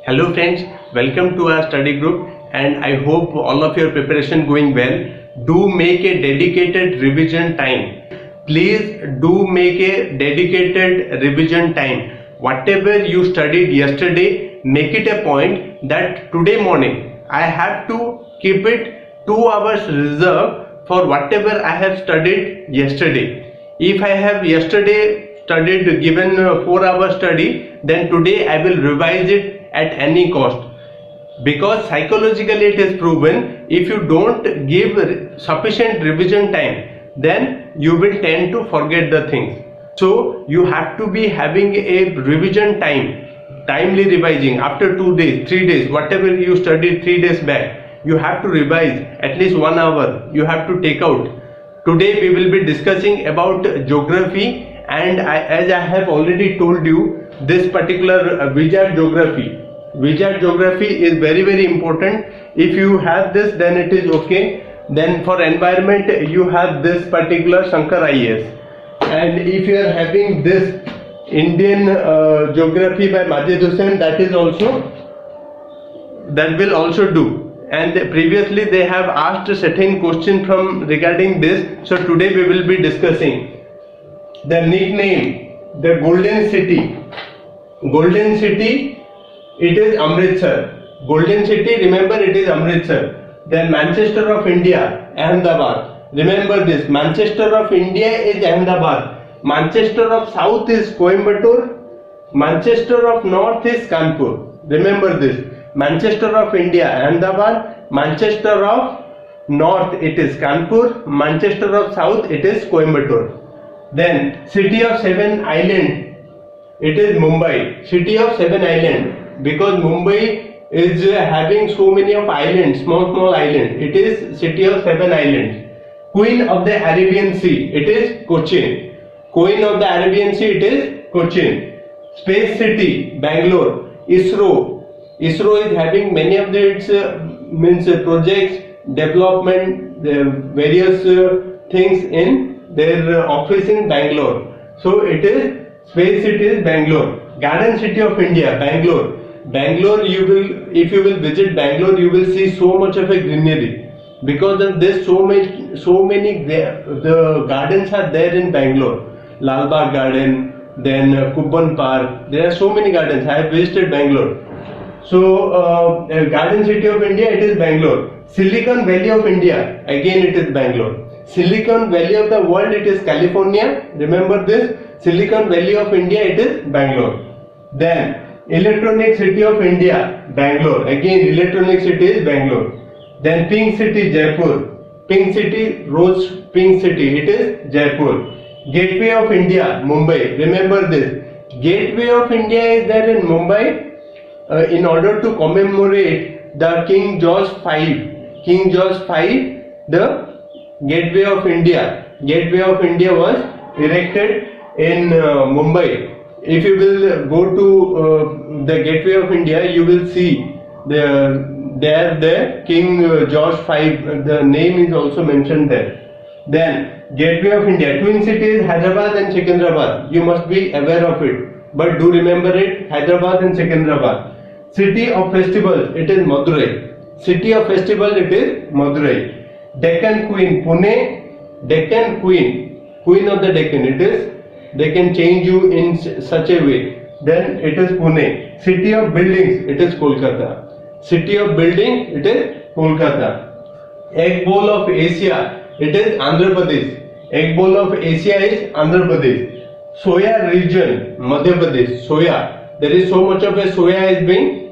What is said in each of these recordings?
Hello friends, welcome to our study group and I hope all of your preparation going well. Do make a dedicated revision time. Please do make a dedicated revision time. Whatever you studied yesterday, make it a point that today morning I have to keep it 2 hours reserved for whatever I have studied yesterday. If I have yesterday studied given 4 hours study, then today I will revise it at any cost, because psychologically it is proven if you don't give sufficient revision time, then you will tend to forget the things. So you have to be having a revision time, timely revising after 2 days, 3 days, whatever you studied 3 days back, you have to revise at least 1 hour. You have to take out. Today we will be discussing about geography, and as I have already told you, this particular wizard geography is very important. If you have this, then it is okay. Then for environment you have this particular Shankar IAS, and if you are having this Indian geography by Majid Hussain, that will also do. And previously they have asked a certain question from regarding this, so today we will be discussing the nickname, the golden city. Golden city, it is Amritsar. Golden city, remember, it is Amritsar. Then Manchester of India, Ahmedabad. Remember this, Manchester of India is Ahmedabad. Manchester of South is Coimbatore. Manchester of North is Kanpur. Remember this. Manchester of India, Ahmedabad. Manchester of North, it is Kanpur. Manchester of South, it is Coimbatore. Then City of Seven Islands, it is Mumbai. City of Seven Islands, because Mumbai is having so many of islands, small islands. It is City of Seven Islands. Queen of the Arabian Sea, it is Cochin. Queen of the Arabian Sea, it is Cochin. Space City, Bangalore. ISRO is having many of its projects, development, various things in their office in Bangalore. So it is Space City is Bangalore. Garden City of India, Bangalore. Bangalore, if you will visit Bangalore, you will see so much of a greenery. Because of this, so many the gardens are there in Bangalore. Lal Bagh Garden, then Kubban Park. There are so many gardens. I have visited Bangalore. So Garden City of India, it is Bangalore. Silicon Valley of India, again it is Bangalore. Silicon Valley of the world, it is California. Remember this. Silicon Valley of India, it is Bangalore. Then Electronic City of India, Bangalore. Again Electronic City is Bangalore. Then Pink City, Jaipur. Pink City, Rose Pink City, it is Jaipur. Gateway of India, Mumbai. Remember this. Gateway of India is there in Mumbai in order to commemorate the King George V. King George V, the Gateway of India. Gateway of India was erected in Mumbai. If you will go to the Gateway of India, you will see the King George V, the name is also mentioned there. Then Gateway of India, twin cities Hyderabad and Secunderabad. You must be aware of it, but do remember it, Hyderabad and Secunderabad. City of Festivals, it is Madurai. City of Festival, it is Madurai. Deccan Queen, Pune. Deccan Queen, Queen of the Deccan, it is. They can change you in such a way. Then it is Pune. City of Buildings, it is Kolkata. City of Building, it is Kolkata. Egg Bowl of Asia, it is Andhra Pradesh. Egg Bowl of Asia is Andhra Pradesh. Soya region, Madhya Pradesh. Soya. There is so much of a soya is being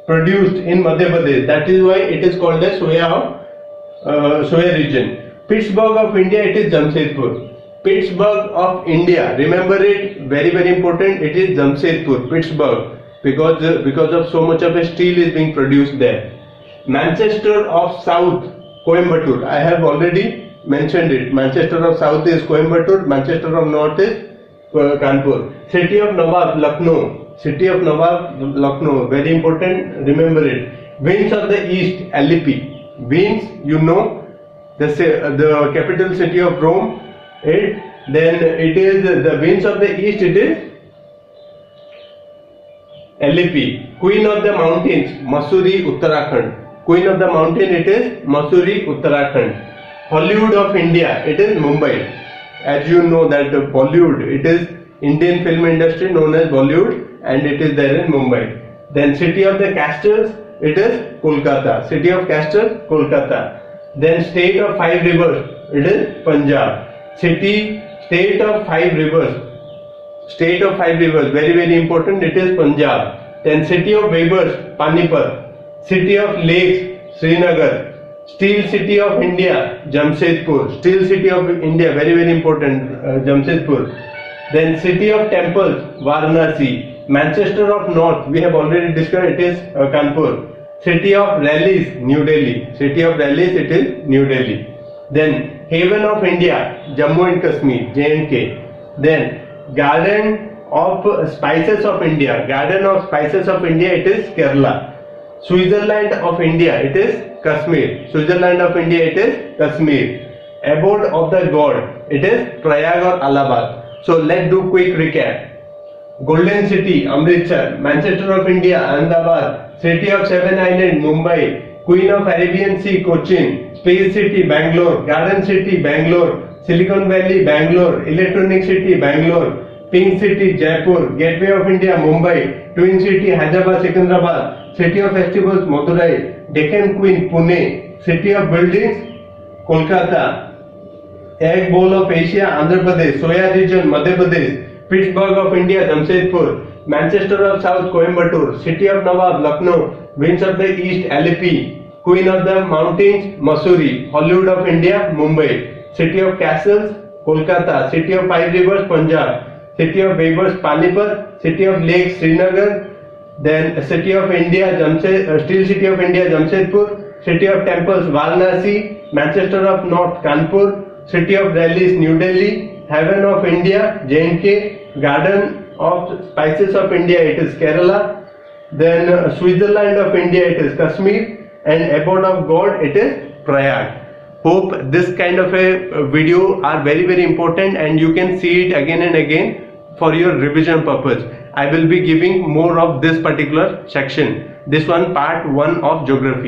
produced in Madhya Pradesh. That is why it is called the soya region. Pittsburgh of India, it is Jamshedpur. Pittsburgh of India, remember it, very important, it is Jamshedpur, Pittsburgh, because of so much of a steel is being produced there. Manchester of South, Coimbatore, I have already mentioned it. Manchester of South is Coimbatore, Manchester of North is Kanpur. City of Nawab, Lucknow. City of Nawab, Lucknow, very important, remember it. Winds of the East, Aleppo. Winds, you know, the capital city of Rome. Then it is the winds of the east, it is LEP, Queen of the Mountains, Mussoorie, Uttarakhand. Queen of the Mountain, it is Mussoorie, Uttarakhand. Hollywood of India, it is Mumbai. As you know that Bollywood, it is Indian film industry known as Bollywood, and it is there in Mumbai. Then City of the Castles, it is Kolkata. City of Castles, Kolkata. Then State of Five Rivers, it is Punjab. State of Five Rivers. State of Five Rivers, very very important, it is Punjab. Then City of Weavers, Panipat. City of Lakes, Srinagar. Steel City of India, Jamshedpur. Steel City of India, very very important, Jamshedpur. Then City of Temples, Varanasi. Manchester of North, we have already discussed, it is Kanpur. City of Rallies, New Delhi. City of Rallies, it is New Delhi. Then Haven of India, Jammu and Kashmir, J&K. Then Garden of Spices of India. Garden of Spices of India, it is Kerala. Switzerland of India, it is Kashmir. Switzerland of India, it is Kashmir. Abode of the God, it is Prayag or Allahabad. So let's do quick recap. Golden City, Amritsar. Manchester of India, Ahmedabad. City of Seven Islands, Mumbai. Queen of Arabian Sea, Cochin. Space City, Bangalore. Garden City, Bangalore. Silicon Valley, Bangalore. Electronic City, Bangalore. Pink City, Jaipur. Gateway of India, Mumbai. Twin City, Hyderabad, Secunderabad. City of Festivals, Madurai. Deccan Queen, Pune. City of Buildings, Kolkata. Egg Bowl of Asia, Andhra Pradesh. Soya region, Madhya Pradesh. Pittsburgh of India, Jamshedpur. Manchester of South, Coimbatore. City of Nawab, Lucknow. Winds of the East, LEP. Queen of the Mountains, Mussoorie. Hollywood of India, Mumbai. City of Castles, Kolkata. City of Five Rivers, Punjab. City of Weavers, Panipat. City of Lakes, Srinagar. Then City of India, Steel City of India, Jamshedpur. City of Temples, Varanasi. Manchester of North, Kanpur. City of Rallies, New Delhi. Haven of India, J&K. Garden of Spices of India, it is Kerala. Then Switzerland of India, it is Kashmir. And Abode of God, it is Prayag. Hope this kind of a video are very very important, and you can see it again and again for your revision purpose. I will be giving more of this particular section. This one part 1 of geography.